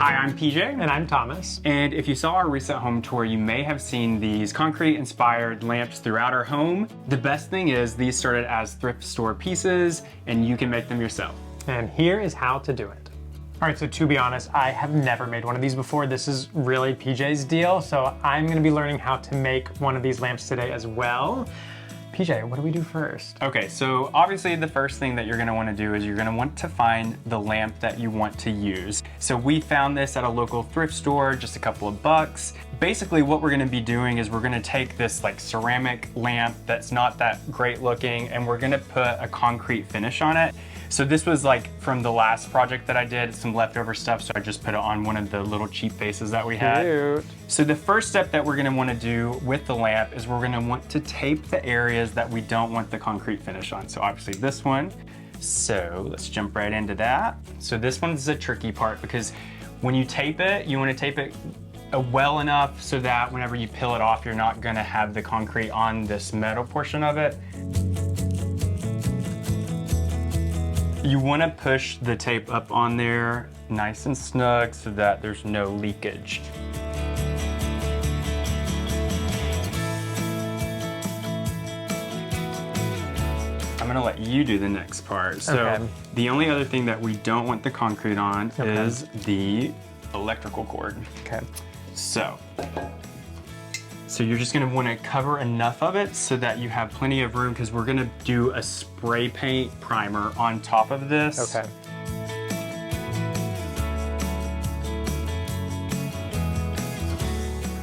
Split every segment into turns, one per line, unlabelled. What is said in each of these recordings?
Hi, I'm PJ.
And I'm Thomas.
And if you saw our recent home tour, you may have seen these concrete-inspired lamps throughout our home. The best thing is these started as thrift store pieces, and you can make them yourself.
And here is how to do it. All right, so to be honest, I have never made one of these before. This is really PJ's deal, so I'm gonna be learning how to make one of these lamps today as well. PJ, what do we do first?
Okay, so obviously the first thing that you're gonna wanna do is you're gonna want to find the lamp that you want to use. So we found this at a local thrift store, just a couple of bucks. Basically what we're gonna be doing is we're gonna take this like ceramic lamp that's not that great looking, and we're gonna put a concrete finish on it. So this was like from the last project that I did, some leftover stuff, so I just put it on one of the little cheap faces that we had.
Cute.
So the first step that we're gonna wanna do with the lamp is we're gonna want to tape the areas that we don't want the concrete finish on. So obviously this one. So let's jump right into that. So this one is a tricky part because when you tape it, you wanna tape it well enough so that whenever you peel it off, you're not gonna have the concrete on this metal portion of it. You want to push the tape up on there nice and snug so that there's no leakage. I'm going to let you do the next part. So the only other thing that we don't want the concrete on is the electrical cord.
Okay.
So you're just gonna wanna cover enough of it so that you have plenty of room, because we're gonna do a spray paint primer on top of this.
Okay.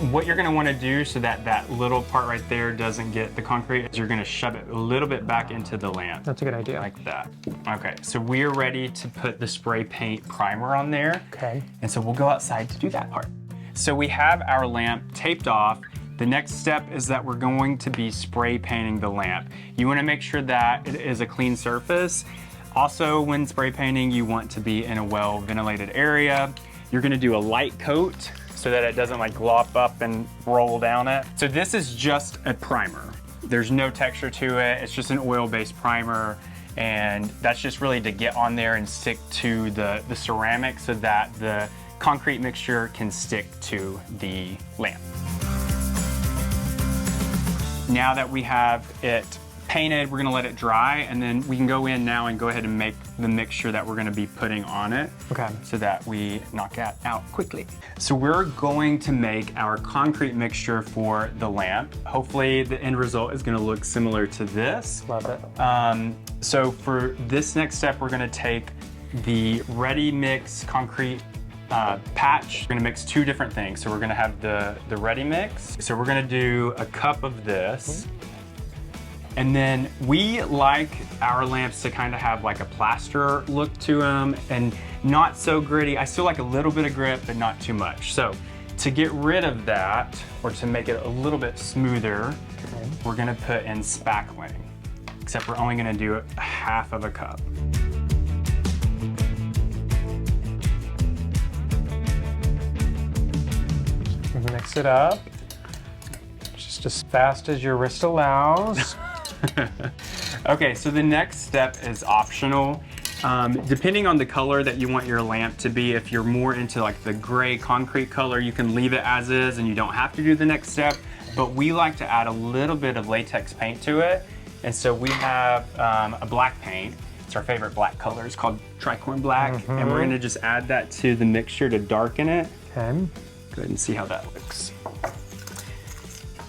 What you're gonna wanna do so that that little part right there doesn't get the concrete is you're gonna shove it a little bit back into the lamp.
That's a good idea.
Like that. Okay, so we're ready to put the spray paint primer on there.
Okay.
And so we'll go outside to do that part. So we have our lamp taped off. The next step is that we're going to be spray painting the lamp. You want to make sure that it is a clean surface. Also, when spray painting, you want to be in a well-ventilated area. You're going to do a light coat so that it doesn't like glop up and roll down it. So this is just a primer. There's no texture to it. It's just an oil-based primer. And that's just really to get on there and stick to the ceramic so that the concrete mixture can stick to the lamp. Now that we have it painted, we're gonna let it dry, and then we can go in now and go ahead and make the mixture that we're gonna be putting on it.
Okay.
So that we knock that out quickly. So we're going to make our concrete mixture for the lamp. Hopefully the end result is gonna look similar to this.
Love it.
So for this next step, we're gonna take the ready mix concrete patch. We're gonna mix two different things. So we're gonna have the ready mix. So we're gonna do a cup of this. And then we like our lamps to kind of have like a plaster look to them and not so gritty. I still like a little bit of grit, but not too much. So to get rid of that, or to make it a little bit smoother, we're gonna put in spackling, except we're only gonna do a half of a cup.
Mix it up, just as fast as your wrist allows.
Okay, so the next step is optional. Depending on the color that you want your lamp to be, if you're more into like the gray concrete color, you can leave it as is and you don't have to do the next step. But we like to add a little bit of latex paint to it. And so we have a black paint. It's our favorite black color. It's called tricorn black. And we're gonna just add that to the mixture to darken it.
Okay.
Go ahead and see how that looks.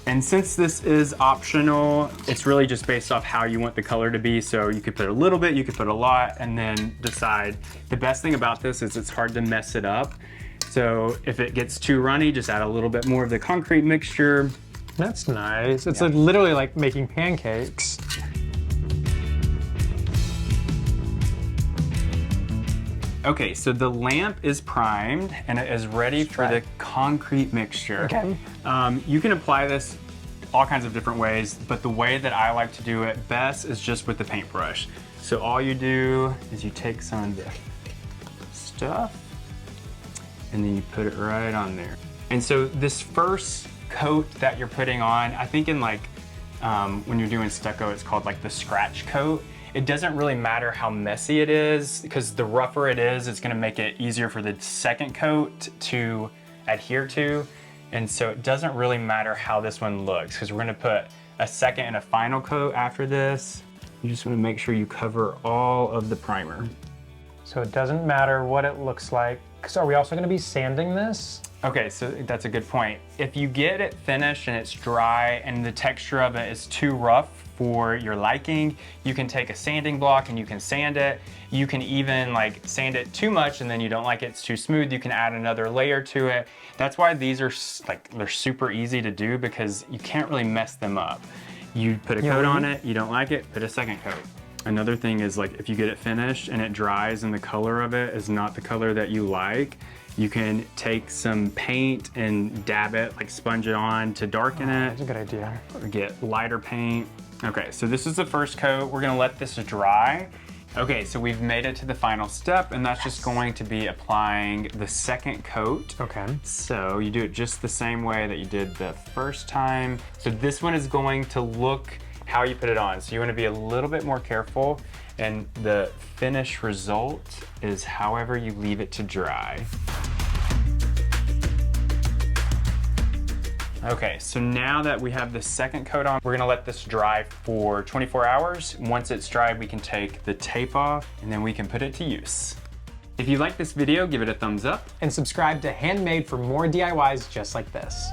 And since this is optional, it's really just based off how you want the color to be. So you could put a little bit, you could put a lot, and then decide. The best thing about this is it's hard to mess it up. So if it gets too runny, just add a little bit more of the concrete mixture.
That's nice. It's like literally like making pancakes.
Okay, so the lamp is primed and it is ready for the concrete mixture.
Okay.
You can apply this all kinds of different ways, but the way that I like to do it best is just with the paintbrush. So all you do is you take some of the stuff and then you put it right on there. And so this first coat that you're putting on, I think in like when you're doing stucco, it's called like the scratch coat. It doesn't really matter how messy it is, because the rougher it is, it's gonna make it easier for the second coat to adhere to. And so it doesn't really matter how this one looks, because we're gonna put a second and a final coat after this. You just wanna make sure you cover all of the primer.
So it doesn't matter what it looks like. So are we also gonna be sanding this?
Okay, so that's a good point. If you get it finished and it's dry and the texture of it is too rough for your liking, you can take a sanding block and you can sand it. You can even like sand it too much and then you don't like it's too smooth, you can add another layer to it. That's why these are like, they're super easy to do, because you can't really mess them up. You put a coat on it, you don't like it, put a second coat. Another thing is, like, if you get it finished and it dries and the color of it is not the color that you like, you can take some paint and dab it, like sponge it on to darken it.
That's a good idea.
Or get lighter paint. Okay, so this is the first coat. We're gonna let this dry. Okay, so we've made it to the final step, and that's just going to be applying the second coat.
Okay.
So you do it just the same way that you did the first time. So this one is going to look how you put it on. So you wanna be a little bit more careful, and the finished result is however you leave it to dry. Okay, so now that we have the second coat on, we're gonna let this dry for 24 hours. Once it's dried, we can take the tape off and then we can put it to use. If you like this video, give it a thumbs up.
And subscribe to Handmade for more DIYs just like this.